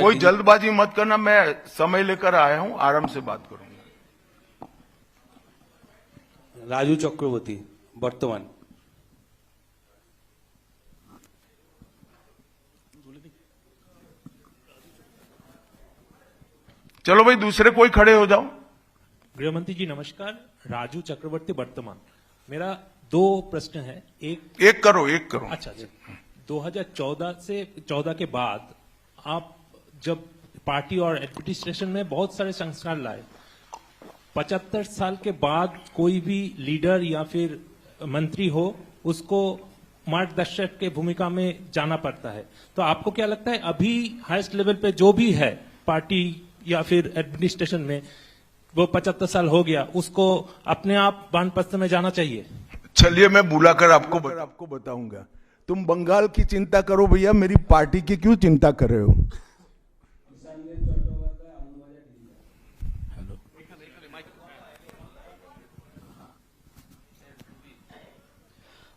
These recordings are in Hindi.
कोई जल्दबाजी मत करना, मैं समय लेकर आया हूं, आराम से बात करूंगा। राजू चक्रवर्ती वर्तमान। चलो भाई, दूसरे कोई खड़े हो जाओ। गृहमंत्री जी नमस्कार, राजू चक्रवर्ती वर्तमान। मेरा दो प्रश्न है। एक करो। अच्छा। 2014 के बाद आप जब पार्टी और एडमिनिस्ट्रेशन में बहुत सारे संस्कार लाए, 75 साल के बाद कोई भी लीडर या फिर मंत्री हो उसको मार्गदर्शक के भूमिका में जाना पड़ता है। तो आपको क्या लगता है अभी हाईएस्ट लेवल पे जो भी है पार्टी या फिर एडमिनिस्ट्रेशन में, वो 75 साल हो गया, उसको अपने आप वानप्रस्थ में जाना चाहिए? चलिए मैं बुलाकर आपको बताऊंगा। तुम बंगाल की चिंता करो भैया, मेरी पार्टी की क्यों चिंता कर रहे हो?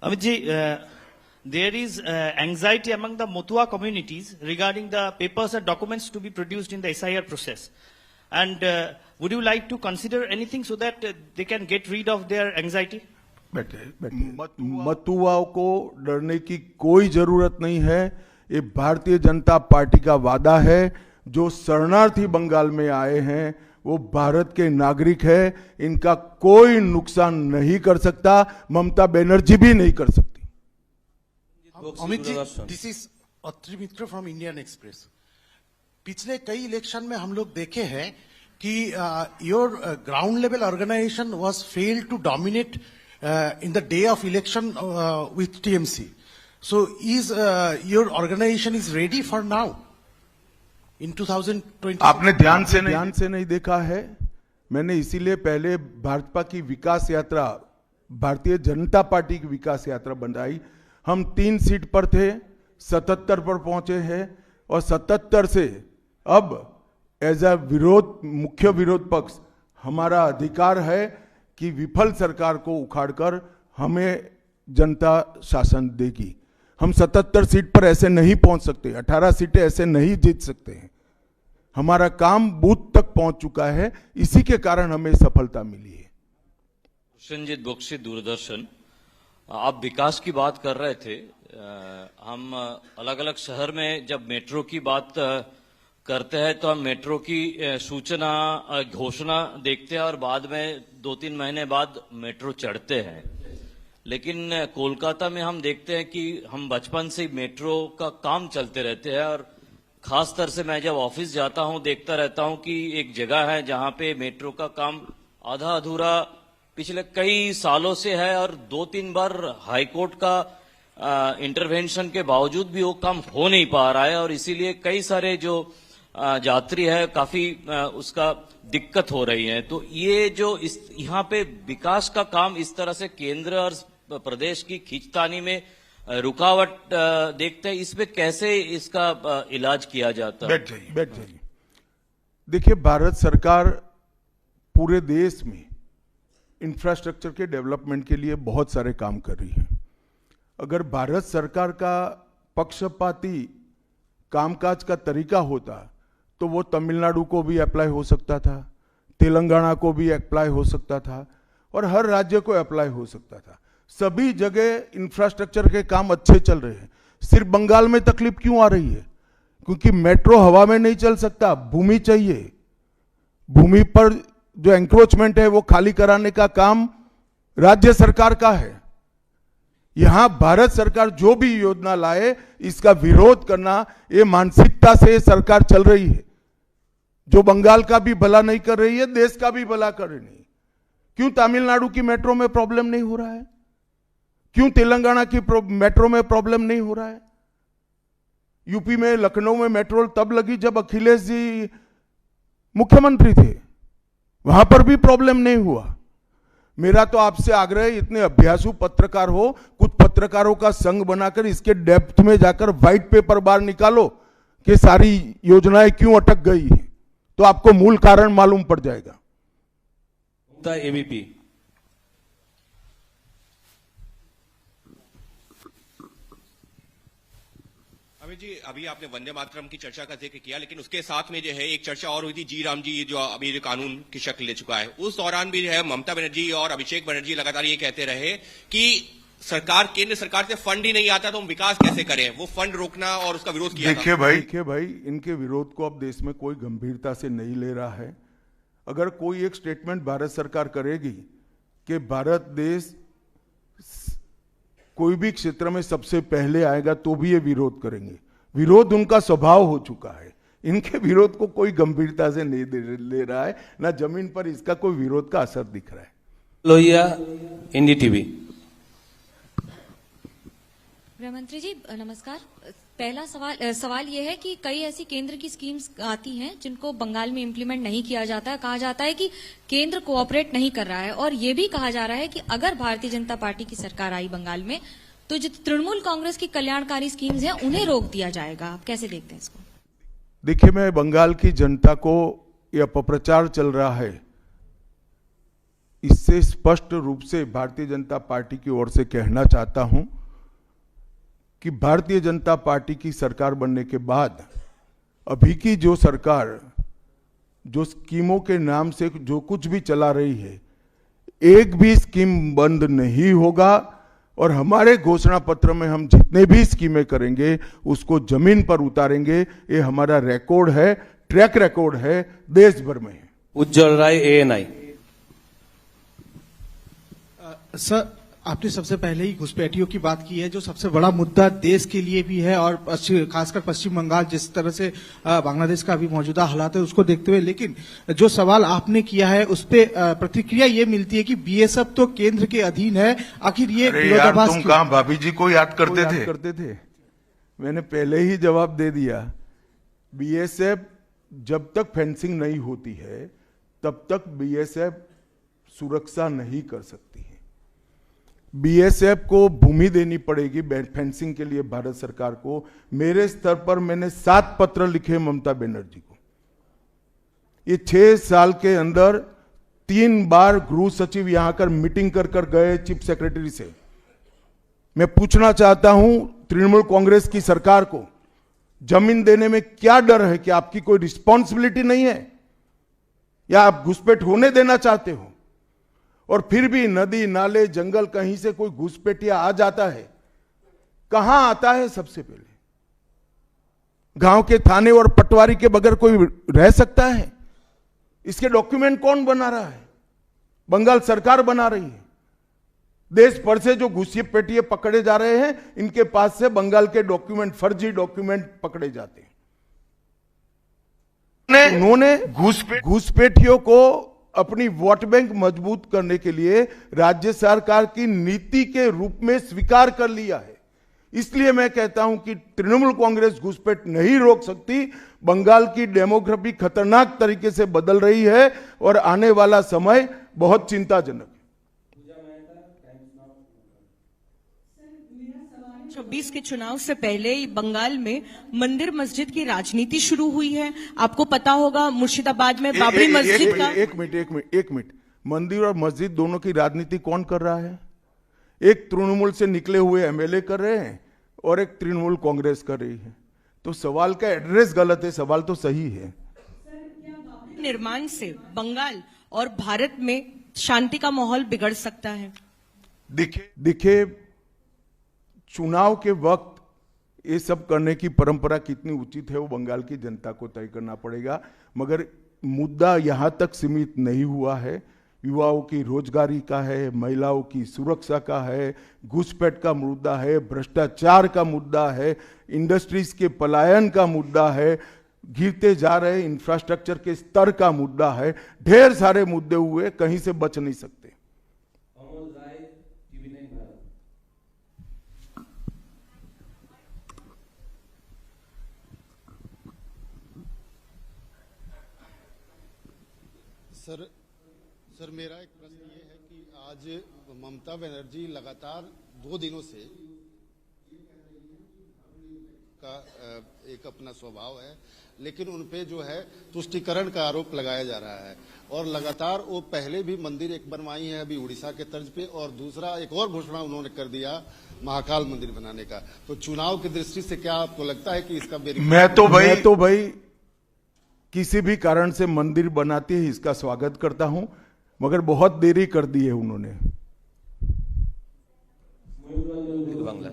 Amit ji, there is anxiety among the Motua communities regarding the papers and documents to be produced in the SIR process. And would you like to consider anything so that they can get rid of their anxiety? मतुआओं को डरने की कोई जरूरत नहीं है। ये भारतीय जनता पार्टी का वादा है। जो शरणार्थी बंगाल में आए हैं वो भारत के नागरिक है, इनका कोई नुकसान नहीं कर सकता, ममता बनर्जी भी नहीं कर सकती। Amit ji, this is Atri Mitra from Indian Express. पिछले कई इलेक्शन में हम लोग देखे हैं कि your ground level organisation was failed to dominate in the day of election with TMC. So is your organization is ready for now in 2020? आपने ध्यान से नहीं देखा है। मैंने इसीलिए पहले भाजपा की विकास यात्रा, भारतीय जनता पार्टी की विकास यात्रा बनाई। हम 3 सीट पर थे, 77 पर पहुंचे हैं और 77 से अब एज अ मुख्य विरोध पक्ष हमारा अधिकार है कि विफल सरकार को उखाड़कर हमें जनता शासन देगी। हम 77 सीट पर ऐसे नहीं पहुंच सकते, 18 सीटें ऐसे नहीं जीत सकते हैं। हमारा काम बूथ तक पहुंच चुका है, इसी के कारण हमें सफलता मिली है। प्रसेनजीत बख्शी, दूरदर्शन। आप विकास की बात कर रहे थे। हम अलग अलग शहर में जब मेट्रो की बात करते हैं तो हम मेट्रो की सूचना घोषणा देखते हैं और बाद में 2-3 महीने बाद मेट्रो चढ़ते हैं। लेकिन कोलकाता में हम देखते हैं कि हम बचपन से मेट्रो का काम चलते रहते हैं और खास तौर से मैं जब ऑफिस जाता हूं देखता रहता हूं कि एक जगह है जहां पे मेट्रो का काम आधा अधूरा पिछले कई सालों से है और 2-3 बार हाईकोर्ट का इंटरवेंशन के बावजूद भी वो काम हो नहीं पा रहा है और इसीलिए कई सारे जो यात्री है काफी उसका दिक्कत हो रही है। तो ये जो यहाँ पे विकास का काम इस तरह से केंद्र और प्रदेश की खींचतानी में रुकावट देखते हैं, इसमें कैसे इसका इलाज किया जाता है? बैठ जाइए। देखिए, भारत सरकार पूरे देश में इंफ्रास्ट्रक्चर के डेवलपमेंट के लिए बहुत सारे काम कर रही है। अगर भारत सरकार का पक्षपाती कामकाज का तरीका होता तो वो तमिलनाडु को भी अप्लाई हो सकता था, तेलंगाना को भी अप्लाई हो सकता था और हर राज्य को अप्लाई हो सकता था। सभी जगह इंफ्रास्ट्रक्चर के काम अच्छे चल रहे हैं। सिर्फ बंगाल में तकलीफ क्यों आ रही है? क्योंकि मेट्रो हवा में नहीं चल सकता, भूमि चाहिए। भूमि पर जो एंक्रोचमेंट है वो खाली कराने का काम राज्य सरकार का है। यहां भारत सरकार जो भी योजना लाए इसका विरोध करना, ये मानसिकता से सरकार चल रही है, जो बंगाल का भी भला नहीं कर रही है, देश का भी भला कर रही है। क्यों तमिलनाडु की मेट्रो में प्रॉब्लम नहीं हो रहा है? क्यों तेलंगाना की मेट्रो में प्रॉब्लम नहीं हो रहा है? यूपी में लखनऊ में मेट्रो तब लगी जब अखिलेश जी मुख्यमंत्री थे, वहां पर भी प्रॉब्लम नहीं हुआ। मेरा तो आपसे आग्रह है, इतने अभ्यासु पत्रकार हो, कुछ पत्रकारों का संघ बनाकर इसके डेप्थ में जाकर व्हाइट पेपर बाहर निकालो कि सारी योजनाएं क्यों अटक गई है, तो आपको मूल कारण मालूम पड़ जाएगा। एबीपी। अमित जी, अभी आपने वंदे मातरम की चर्चा का जिक्र किया, लेकिन उसके साथ में जो है एक चर्चा और हुई थी जी राम जी, जो अभी जो कानून की शक्ल ले चुका है। उस दौरान भी जो है ममता बनर्जी और अभिषेक बनर्जी लगातार ये कहते रहे कि केंद्र सरकार से फंड ही नहीं आता तो हम विकास कैसे करें, वो फंड रोकना और उसका विरोध किया। देखिए भाई, इनके विरोध को अब देश में कोई गंभीरता से नहीं ले रहा है। अगर कोई एक स्टेटमेंट भारत सरकार करेगी कि भारत देश कोई भी क्षेत्र में सबसे पहले आएगा तो भी ये विरोध करेंगे। विरोध उनका स्वभाव हो चुका है। इनके विरोध को कोई गंभीरता से नहीं ले रहा है, ना जमीन पर इसका कोई विरोध का असर दिख रहा है। लोहिया, एनडीटीवी। गृह मंत्री जी नमस्कार। पहला सवाल यह है कि कई ऐसी केंद्र की स्कीम्स आती हैं जिनको बंगाल में इम्प्लीमेंट नहीं किया जाता है। कहा जाता है कि केंद्र कोऑपरेट नहीं कर रहा है, और ये भी कहा जा रहा है कि अगर भारतीय जनता पार्टी की सरकार आई बंगाल में तो जो तृणमूल कांग्रेस की कल्याणकारी स्कीम्स हैं उन्हें रोक दिया जाएगा। आप कैसे देखते हैं इसको? देखिए, मैं बंगाल की जनता को यह अपप्रचार चल रहा है, इससे स्पष्ट रूप से भारतीय जनता पार्टी की ओर से कहना चाहता हूं कि भारतीय जनता पार्टी की सरकार बनने के बाद अभी की जो सरकार जो स्कीमों के नाम से जो कुछ भी चला रही है, एक भी स्कीम बंद नहीं होगा। और हमारे घोषणा पत्र में हम जितने भी स्कीमें करेंगे उसको जमीन पर उतारेंगे। ये हमारा रिकॉर्ड है, ट्रैक रिकॉर्ड है, देश भर में है। उज्जवल राय, एएनआई। सर, आपने सबसे पहले ही घुसपैठियों की बात की है, जो सबसे बड़ा मुद्दा देश के लिए भी है, और खासकर पश्चिम बंगाल जिस तरह से बांग्लादेश का अभी मौजूदा हालात है उसको देखते हुए। लेकिन जो सवाल आपने किया है उस पे प्रतिक्रिया ये मिलती है कि बीएसएफ तो केंद्र के अधीन है, आखिर ये विरोधाभास तुम कहां भाभी जी को याद करते थे? मैंने पहले ही जवाब दे दिया। बीएसएफ जब तक फेंसिंग नहीं होती है तब तक बीएसएफ सुरक्षा नहीं कर सकती है। बीएसएफ को भूमि देनी पड़ेगी फेंसिंग के लिए भारत सरकार को। मेरे स्तर पर मैंने 7 पत्र लिखे ममता बनर्जी को। ये 6 साल के अंदर 3 बार गृह सचिव यहां आकर मीटिंग कर गए चीफ सेक्रेटरी से। मैं पूछना चाहता हूं तृणमूल कांग्रेस की सरकार को, जमीन देने में क्या डर है? कि आपकी कोई रिस्पॉन्सिबिलिटी नहीं है, या आप घुसपैठ होने देना चाहते हो? और फिर भी नदी नाले जंगल कहीं से कोई घुसपैठिया आ जाता है, कहां आता है? सबसे पहले गांव के थाने और पटवारी के बगैर कोई रह सकता है? इसके डॉक्यूमेंट कौन बना रहा है? बंगाल सरकार बना रही है। देश भर से जो घुसपैठिए पकड़े जा रहे हैं, इनके पास से बंगाल के डॉक्यूमेंट, फर्जी डॉक्यूमेंट पकड़े जाते हैं। उन्होंने घुसपैठियों को अपनी वोट बैंक मजबूत करने के लिए राज्य सरकार की नीति के रूप में स्वीकार कर लिया है। इसलिए मैं कहता हूं कि तृणमूल कांग्रेस घुसपैठ नहीं रोक सकती। बंगाल की डेमोग्राफी खतरनाक तरीके से बदल रही है और आने वाला समय बहुत चिंताजनक है। 2024 के चुनाव से पहले बंगाल में मंदिर मस्जिद की राजनीति शुरू हुई है। आपको पता होगा मुर्शिदाबाद में बाबरी मस्जिद का। एक मिनट, मंदिर और मस्जिद दोनों की राजनीति कौन कर रहा है? एक तृणमूल से निकले हुए एमएलए कर रहे हैं और एक तृणमूल कांग्रेस कर रही है। तो सवाल का एड्रेस गलत है, सवाल तो सही है। निर्माण से बंगाल और भारत में शांति का माहौल बिगड़ सकता है। देखिए, चुनाव के वक्त ये सब करने की परंपरा कितनी उचित है वो बंगाल की जनता को तय करना पड़ेगा। मगर मुद्दा यहां तक सीमित नहीं हुआ है। युवाओं की रोजगारी का है, महिलाओं की सुरक्षा का है, घुसपैठ का मुद्दा है, भ्रष्टाचार का मुद्दा है, इंडस्ट्रीज के पलायन का मुद्दा है, गिरते जा रहे इंफ्रास्ट्रक्चर के स्तर का मुद्दा है। ढेर सारे मुद्दे हुए, कहीं से बच नहीं सकते। सर, मेरा एक प्रश्न ये है कि आज ममता बनर्जी लगातार 2 दिनों से का एक अपना स्वभाव है, लेकिन उनपे जो है तुष्टीकरण का आरोप लगाया जा रहा है और लगातार वो पहले भी मंदिर एक बनवाई है अभी उड़ीसा के तर्ज पे, और दूसरा एक और घोषणा उन्होंने कर दिया महाकाल मंदिर बनाने का। तो चुनाव की दृष्टि से क्या आपको लगता है कि इसका मैं तो भाई किसी भी कारण से मंदिर बनाते ही इसका स्वागत करता हूं, मगर बहुत देरी कर दी है उन्होंने। बांग्ला।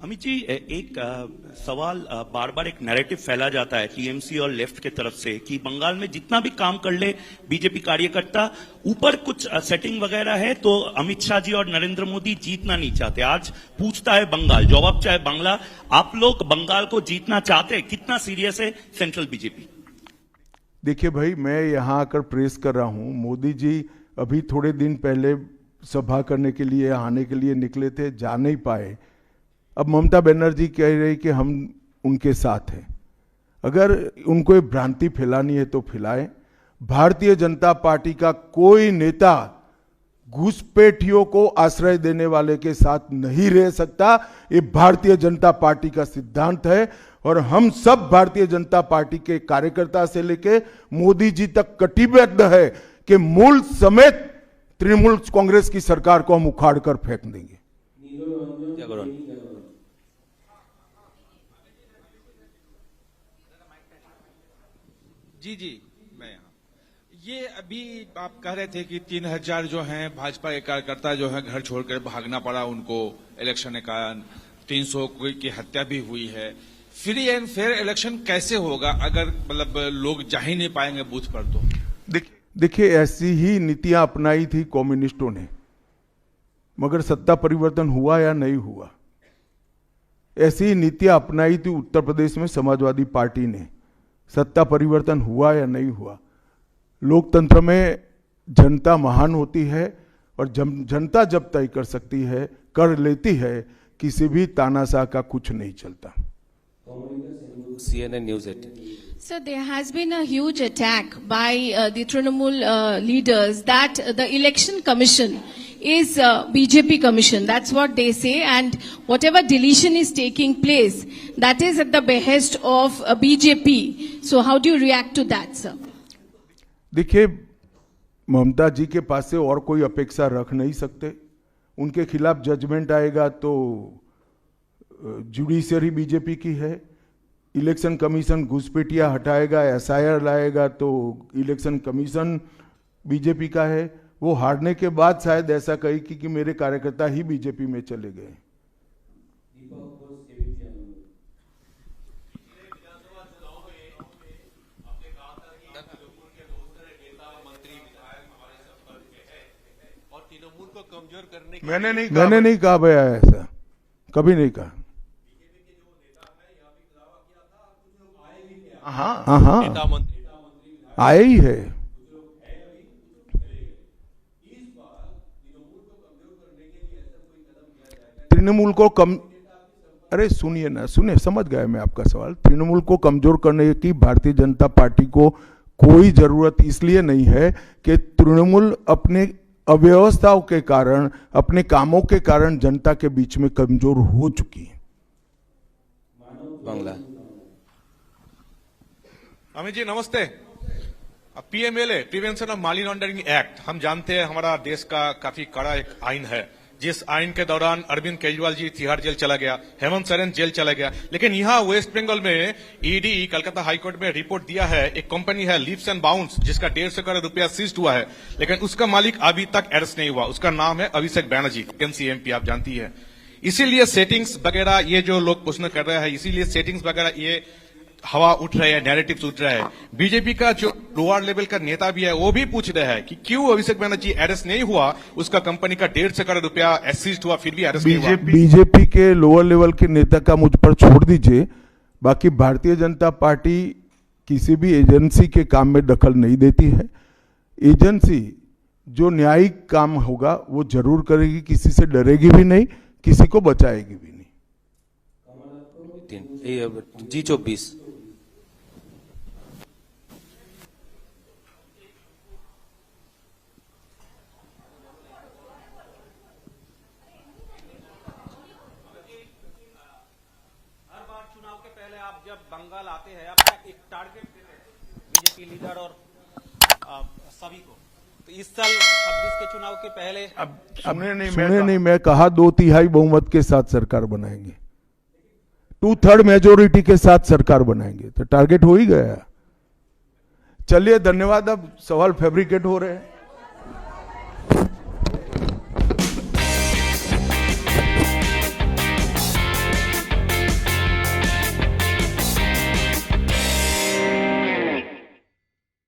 अमित जी, एक सवाल बार बार एक नैरेटिव फैला जाता है टीएमसी और लेफ्ट के तरफ से कि बंगाल में जितना भी काम कर ले बीजेपी कार्यकर्ता, ऊपर कुछ सेटिंग वगैरह है तो अमित शाह जी और नरेंद्र मोदी जीतना नहीं चाहते। आज पूछता है बंगाल, जवाब चाहे बांग्ला, आप लोग बंगाल को जीतना चाहते हैं? कितना सीरियस है सेंट्रल बीजेपी? देखिए भाई, मैं यहां आकर प्रेस कर रहा हूं। मोदी जी अभी थोड़े दिन पहले सभा करने के लिए आने के लिए निकले थे, जा नहीं पाए। अब ममता बनर्जी कह रही कि हम उनके साथ हैं। अगर उनको एक भ्रांति फैलानी है तो फैलाएं। भारतीय जनता पार्टी का कोई नेता घुसपैठियों को आश्रय देने वाले के साथ नहीं रह सकता। ये भारतीय जनता पार्टी का सिद्धांत है और हम सब भारतीय जनता पार्टी के कार्यकर्ता से लेके मोदी जी तक कटिबद्ध है कि मूल समेत तृणमूल कांग्रेस की सरकार को हम उखाड़ कर फेंक देंगे। जी, मैं यहाँ, ये अभी आप कह रहे थे कि 3000 जो हैं भाजपा के कार्यकर्ता जो है घर छोड़कर भागना पड़ा उनको इलेक्शन के कारण, 300 की हत्या भी हुई है। फ्री एंड फेयर इलेक्शन कैसे होगा अगर मतलब लोग जा ही नहीं पाएंगे बूथ पर? तो देखिए, ऐसी ही नीतियां अपनाई थी कम्युनिस्टों ने, मगर सत्ता परिवर्तन हुआ या नहीं हुआ। ऐसी ही नीतियां अपनाई थी उत्तर प्रदेश में समाजवादी पार्टी ने, सत्ता परिवर्तन हुआ या नहीं हुआ। लोकतंत्र में जनता महान होती है और जनता जब तय कर सकती है, कर लेती है, किसी भी तानाशाह का कुछ नहीं चलता। CNN News 18. Sir, there has been a huge attack by the Trinamool leaders that the election commission is BJP commission. That's what they say, and whatever deletion is taking place, that is at the behest of BJP. So how do you react to that, sir? देखिए, ममता जी के पास से और कोई अपेक्षा रख नहीं सकते। उनके खिलाफ जजमेंट आएगा तो जुडिशरी बीजेपी की है, इलेक्शन कमीशन घुसपैठिया हटाएगा, SIR लाएगा तो इलेक्शन कमीशन बीजेपी का है। वो हारने के बाद शायद ऐसा कही कि मेरे कार्यकर्ता ही बीजेपी में चले गए। मैंने नहीं कहा भैया, ऐसा कभी नहीं कहा। हाँ, आए ही है। तृणमूल को अरे सुनिए ना, समझ गया मैं आपका सवाल। तृणमूल को कमजोर करने की भारतीय जनता पार्टी को कोई जरूरत इसलिए नहीं है कि तृणमूल अपने अव्यवस्थाओं के कारण, अपने कामों के कारण जनता के बीच में कमजोर हो चुकी है। बांग्ला। अमित जी नमस्ते। PMLA prevention of money laundering act, हम जानते हैं हमारा देश का काफी कड़ा एक आइन है, जिस आइन के दौरान अरविंद केजरीवाल जी तिहाड़ जेल चला गया, हेमंत सोरेन जेल चला गया। लेकिन यहाँ वेस्ट बंगाल में ED कलकत्ता हाईकोर्ट में रिपोर्ट दिया है, एक कंपनी है लीप्स एंड बाउंड्स जिसका 150 करोड़ रुपया सीज्ड हुआ है, लेकिन उसका मालिक अभी तक अरेस्ट नहीं हुआ। उसका नाम है अभिषेक बैनर्जी, NCMP, आप जानती है। इसीलिए सेटिंग्स वगैरह ये जो लोग प्रश्न कर रहे हैं, इसीलिए सेटिंग्स वगैरह ये हवा उठ रहे हैं, नैरेटिव्स उठ रहे हैं। बीजेपी का जो लोअर लेवल का नेता भी है वो भी पूछ रहे हैं कि क्यों अभिषेक बैनर्जी अरेस्ट नहीं हुआ, उसका कंपनी का 150 करोड़ रुपया सीज्ड हुआ फिर भी अरेस्ट नहीं हुआ। बीजेपी के लोअर लेवल के नेता का मुझ पर छोड़ दीजिए, बाकी भारतीय जनता पार्टी किसी भी एजेंसी के काम में दखल नहीं देती है। एजेंसी जो न्यायिक काम होगा वो जरूर करेगी, किसी से डरेगी भी नहीं, किसी को बचाएगी भी नहीं। G24। आते हैं अपना एक टारगेट देते हैं बीजेपी लीडर और सभी को, तो इस साल 26 के चुनाव के पहले अब सुने नहीं, मैं कहा 2/3 बहुमत के साथ सरकार बनाएंगे, 2/3 मेजोरिटी के साथ सरकार बनाएंगे, तो टारगेट हो ही गया। चलिए धन्यवाद। अब सवाल फैब्रिकेट हो रहे हैं।